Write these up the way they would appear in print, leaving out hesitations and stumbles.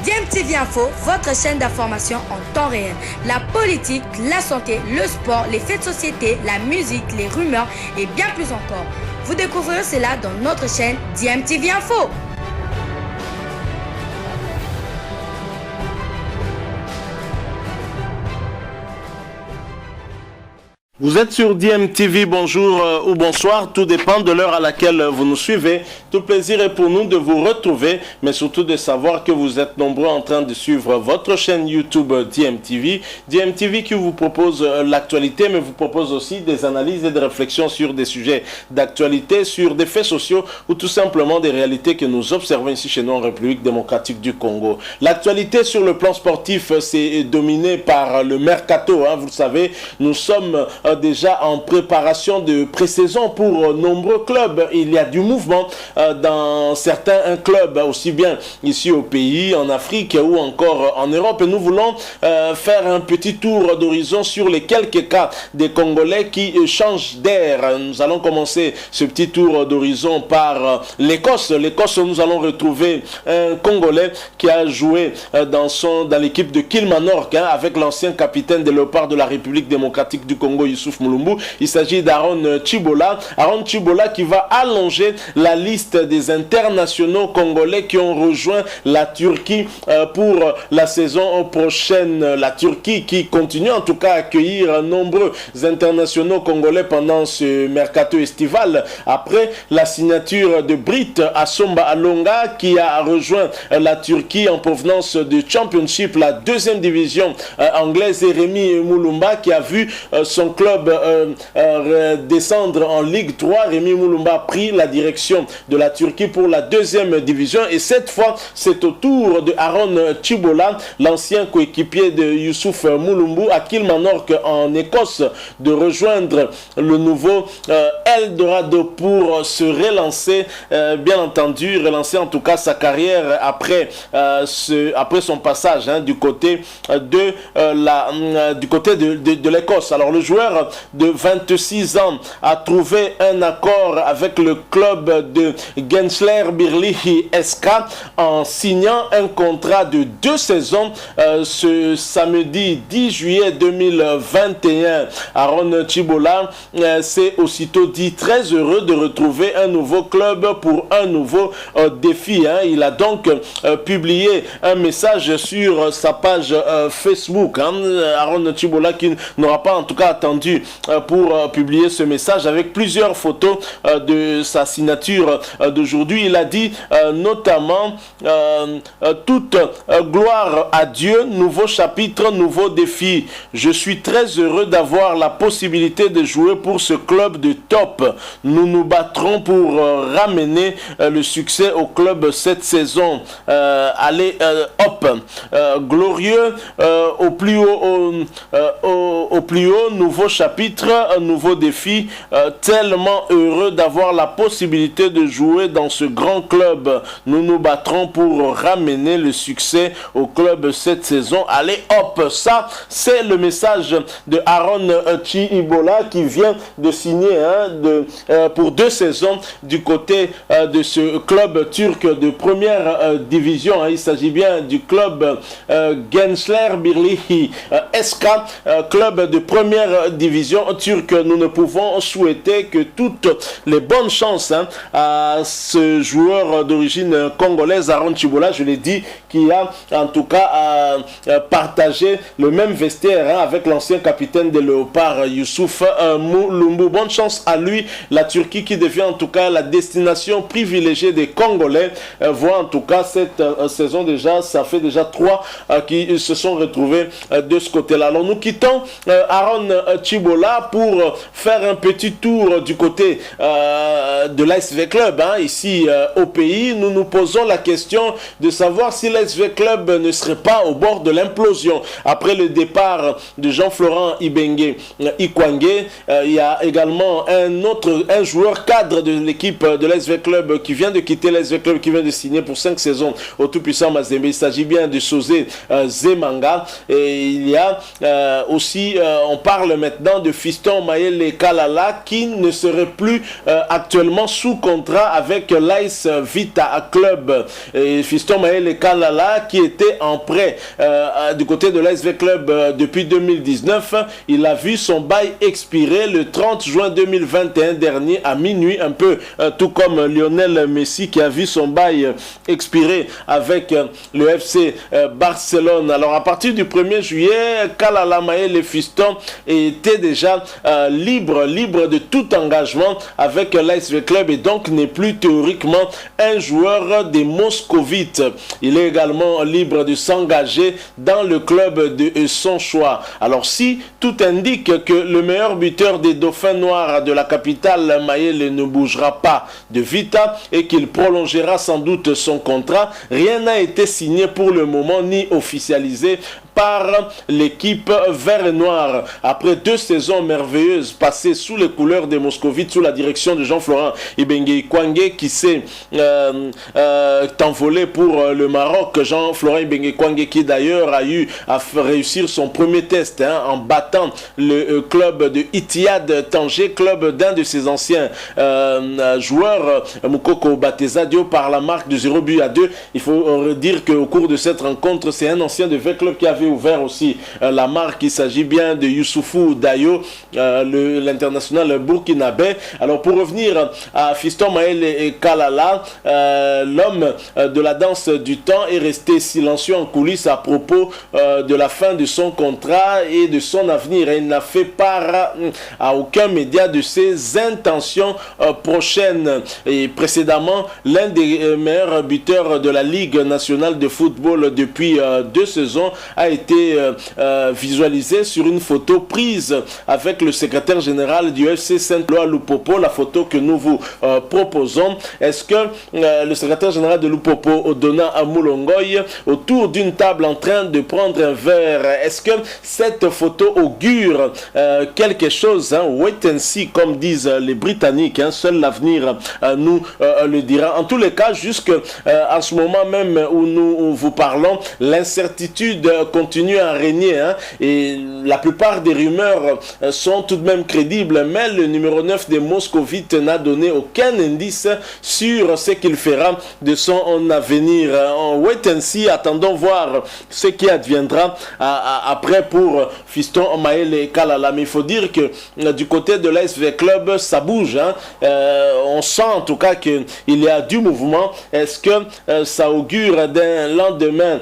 DMTV Info, votre chaîne d'information en temps réel. La politique, la santé, le sport, les faits de société, la musique, les rumeurs et bien plus encore. Vous découvrirez cela dans notre chaîne DMTV Info. Vous êtes sur DMTV, bonjour ou bonsoir, tout dépend de l'heure à laquelle vous nous suivez. Tout plaisir est pour nous de vous retrouver, mais surtout de savoir que vous êtes nombreux en train de suivre votre chaîne YouTube DMTV. DMTV qui vous propose l'actualité, mais vous propose aussi des analyses et des réflexions sur des sujets d'actualité, sur des faits sociaux ou tout simplement des réalités que nous observons ici chez nous en République démocratique du Congo. L'actualité sur le plan sportif, c'est dominé par le mercato, vous le savez, nous sommes déjà en préparation de pré-saison pour nombreux clubs. Il y a du mouvement dans certains clubs, aussi bien ici au pays, en Afrique ou encore en Europe. Et nous voulons faire un petit tour d'horizon sur les quelques cas des Congolais qui changent d'air. Nous allons commencer ce petit tour d'horizon par l'Écosse. L'Écosse, nous allons retrouver un Congolais qui a joué dans l'équipe de Kilmarnock avec l'ancien capitaine des Léopards de la République démocratique du Congo, Youssouf Mulumbu. Il s'agit d'Aaron Chibola. Aaron Chibola qui va allonger la liste des internationaux congolais qui ont rejoint la Turquie pour la saison prochaine. La Turquie qui continue en tout cas à accueillir nombreux internationaux congolais pendant ce mercato estival. Après la signature de Brit Assomba Alonga qui a rejoint la Turquie en provenance du Championship, la deuxième division anglaise, et Rémi Mulumba qui a vu son club descendre en Ligue 3. Rémi Mulumba a pris la direction de la Turquie pour la deuxième division et cette fois c'est au tour de Aaron Chibola, l'ancien coéquipier de Youssouf Mulumbu à Kilmarnock en Écosse, de rejoindre le nouveau Eldorado pour se relancer, bien entendu, relancer en tout cas sa carrière après son passage du côté de l'Écosse. Alors le joueur de 26 ans a trouvé un accord avec le club de Gensler Birlihi SK en signant un contrat de 2 saisons ce samedi 10 juillet 2021. Aaron Chibola s'est aussitôt dit très heureux de retrouver un nouveau club pour un nouveau défi. Il a donc publié un message sur sa page Facebook. Aaron Chibola qui n'aura pas en tout cas attendu pour publier ce message avec plusieurs photos de sa signature d'aujourd'hui. Il a dit notamment toute gloire à Dieu, nouveau chapitre, nouveau défi. Je suis très heureux d'avoir la possibilité de jouer pour ce club de top. Nous nous battrons pour ramener le succès au club cette saison. Allez, hop, glorieux au plus haut, nouveau chapitre, un nouveau défi, tellement heureux d'avoir la possibilité de jouer dans ce grand club. Nous nous battrons pour ramener le succès au club cette saison. Allez hop, ça c'est le message de Aaron Chibola qui vient de signer pour 2 saisons du côté de ce club turc de première division. Il s'agit bien du club Gensler Birlihi SK, club de première division turque. Nous ne pouvons souhaiter que toutes les bonnes chances à ce joueur d'origine congolaise, Aaron Chibola, je l'ai dit, qui a en tout cas partagé le même vestiaire avec l'ancien capitaine des Léopards, Youssouf Mulumbu. Bonne chance à lui. La Turquie qui devient en tout cas la destination privilégiée des Congolais voit en tout cas cette saison déjà, ça fait déjà 3 qui se sont retrouvés de ce côté-là. Alors nous quittons Aaron Chibola pour faire un petit tour du côté de l'ASV Club. Ici au pays, nous nous posons la question de savoir si l'ASV Club ne serait pas au bord de l'implosion. Après le départ de Jean-Florent Ikwangé, il y a également un joueur cadre de l'équipe de l'ASV Club qui vient de quitter l'ASV Club, qui vient de signer pour 5 saisons au tout-puissant Mazembe. Il s'agit bien de Sosé Zemanga. Et il y a aussi, on parle maintenant maintenant de Fiston Mayele Kalala qui ne serait plus actuellement sous contrat avec l'AS Vita Club. Et Fiston Mayele Kalala qui était en prêt du côté de l'ASV Club depuis 2019, il a vu son bail expirer le 30 juin 2021 dernier à minuit, un peu tout comme Lionel Messi qui a vu son bail expirer avec le FC Barcelone. Alors à partir du 1er juillet, Kalala Mayele Fiston était déjà libre de tout engagement avec l'ASV Club et donc n'est plus théoriquement un joueur des Moscovites. Il est également libre de s'engager dans le club de son choix. Alors si tout indique que le meilleur buteur des Dauphins Noirs de la capitale, Mayele, ne bougera pas de Vita et qu'il prolongera sans doute son contrat, rien n'a été signé pour le moment ni officialisé par l'équipe vert et noir. Après 2 saisons merveilleuses passées sous les couleurs des Moscovites, sous la direction de Jean-Florent Ibenge Kwangé qui s'est envolé pour le Maroc. Jean-Florent Ibenge Kwangé qui d'ailleurs a eu à réussir son premier test en battant le club de Ittihad Tanger, club d'un de ses anciens joueurs, Moukoko Batezadio, par la marque de 0-2. Il faut dire qu'au cours de cette rencontre, c'est un ancien de V Club qui avait ouvert aussi la marque. Il s'agit bien de Youssoufou Dayo, l'international burkinabé. Alors pour revenir à Fiston Mayele Kalala, l'homme de la danse du temps est resté silencieux en coulisses à propos de la fin de son contrat et de son avenir. Il n'a fait part à aucun média de ses intentions prochaines. Et précédemment, l'un des meilleurs buteurs de la Ligue nationale de football depuis 2 saisons a été visualisé sur une photo prise avec le secrétaire général du FC Saint-Éloi Lupopo, la photo que nous vous proposons. Est-ce que le secrétaire général de Lupopo, Odona Amoulongoy, autour d'une table en train de prendre un verre, est-ce que cette photo augure quelque chose, wait and see comme disent les Britanniques, seul l'avenir nous le dira. En tous les cas, jusqu'à ce moment même où nous vous parlons, l'incertitude continue à régner et la plupart des rumeurs sont tout de même crédibles, mais le numéro 9 des Moscovites n'a donné aucun indice sur ce qu'il fera de son avenir. En wait and see, attendons voir ce qui adviendra après pour Fiston Mayele Kalala. Mais il faut dire que du côté de l'ASV Club, ça bouge. On sent en tout cas qu'il y a du mouvement. Est-ce que ça augure d'un lendemain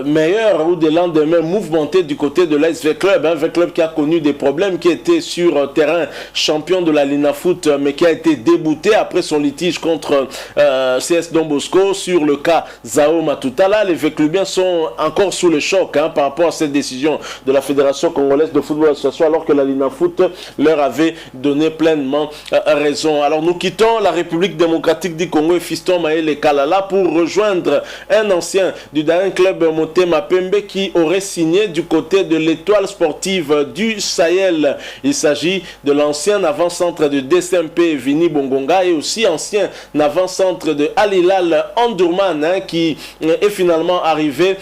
meilleur ou des lendemains mouvementés du côté de l'ASV Club, un club qui a connu des problèmes, qui était sur terrain champion de la Lina Foot, mais qui a été débouté après son litige contre CS Don Bosco sur le cas Zao Matutala. Les Véclubiens sont encore sous le choc par rapport à cette décision de la Fédération congolaise de football association, alors que la Lina Foot leur avait donné pleinement raison. Alors nous quittons la République démocratique du Congo et Fiston Mayele Kalala pour rejoindre un ancien du Daring Club Motema Pembe qui aurait signé du côté de l'Étoile sportive du Sahel. Il s'agit de l'ancien avant-centre de DSMP Vini Bongonga et aussi ancien avant-centre de Al Hilal Omdurman qui est finalement arrivé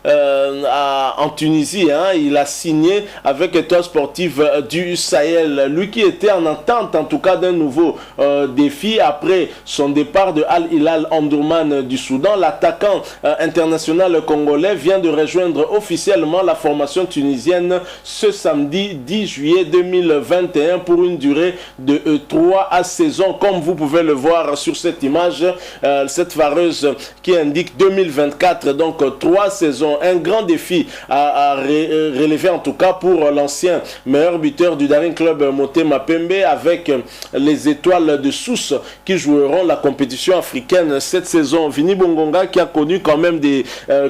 en Tunisie. Il a signé avec l'Étoile sportive du Sahel. Lui qui était en attente en tout cas d'un nouveau défi après son départ de Al Hilal Omdurman du Soudan. L'attaquant international congolais vient de rejoindre officiellement la formation tunisienne ce samedi 10 juillet 2021 pour une durée de 3 saisons, comme vous pouvez le voir sur cette image, cette vareuse qui indique 2024, donc 3 saisons. Un grand défi à relever en tout cas pour l'ancien meilleur buteur du Daring Club Motema Pembe avec les étoiles de Sousse qui joueront la compétition africaine cette saison. Vini Bongonga qui a connu quand même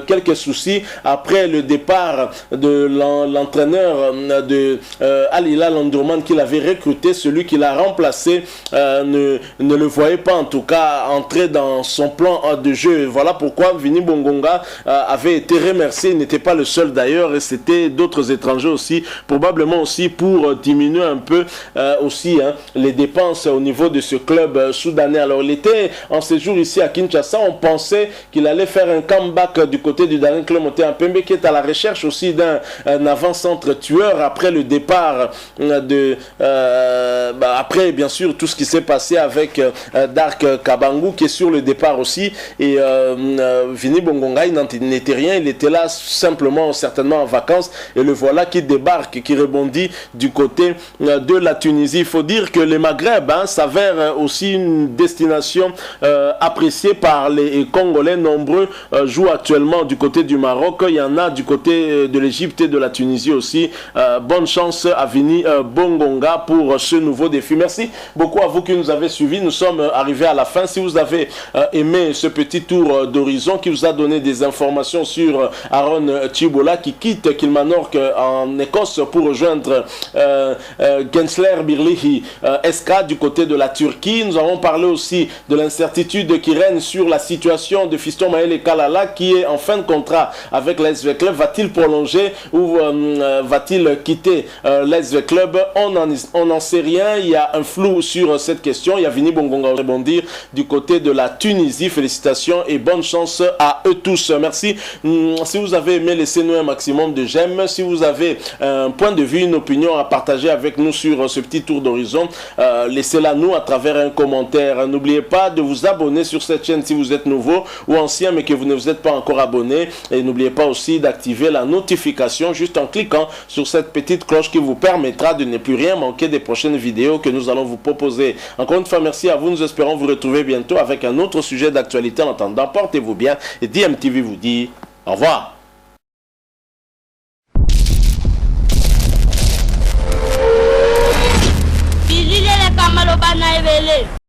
quelques soucis après le départ de l'entraîneur de Al Hilal Omdurman qu'il avait recruté. Celui qui l'a remplacé ne le voyait pas en tout cas entrer dans son plan de jeu. Voilà pourquoi Vini Bongonga avait été remercié. Il n'était pas le seul d'ailleurs et c'était d'autres étrangers aussi, probablement aussi pour diminuer un peu aussi les dépenses au niveau de ce club soudanais. Alors il était en séjour ici à Kinshasa. On pensait qu'il allait faire un comeback du côté du Daring Club Motema Pembe qui est à la recherche aussi d'un avant-centre tueur heures après le départ après bien sûr tout ce qui s'est passé avec Dark Kabangu qui est sur le départ aussi, et Vini Bongonga il n'était rien, il était là simplement certainement en vacances, et le voilà qui débarque, qui rebondit du côté de la Tunisie. Il faut dire que le Maghreb s'avère aussi une destination appréciée par les Congolais. Nombreux jouent actuellement du côté du Maroc, il y en a du côté de l'Égypte et de la Tunisie aussi. Bonne chance à Vini Bongonga pour ce nouveau défi. Merci beaucoup à vous qui nous avez suivis. Nous sommes arrivés à la fin. Si vous avez aimé ce petit tour d'horizon qui vous a donné des informations sur Aaron Chibola qui quitte Kilmarnock en Écosse pour rejoindre Gensler Birlihi SK du côté de la Turquie. Nous avons parlé aussi de l'incertitude qui règne sur la situation de Fiston Maël Kalala qui est en fin de contrat avec l'SV Club. Va-t-il prolonger ou va-t-il quitter l'SV Club? On n'en sait rien. Il y a un flou sur cette question. Il y a Vini Bongonga à rebondir du côté de la Tunisie. Félicitations et bonne chance à eux tous. Merci. Si vous avez aimé, laissez-nous un maximum de j'aime. Si vous avez un point de vue, une opinion à partager avec nous sur ce petit tour d'horizon, laissez-la nous à travers un commentaire. N'oubliez pas de vous abonner sur cette chaîne si vous êtes nouveau ou ancien mais que vous ne vous êtes pas encore abonné. Et n'oubliez pas aussi d'activer la notification juste en cliquant sur cette petite cloche qui vous permettra de ne plus rien manquer des prochaines vidéos que nous allons vous proposer. Encore une fois, merci à vous. Nous espérons vous retrouver bientôt avec un autre sujet d'actualité. En attendant, portez-vous bien et DMTV vous dit au revoir. Bilile le kamalo bana evele.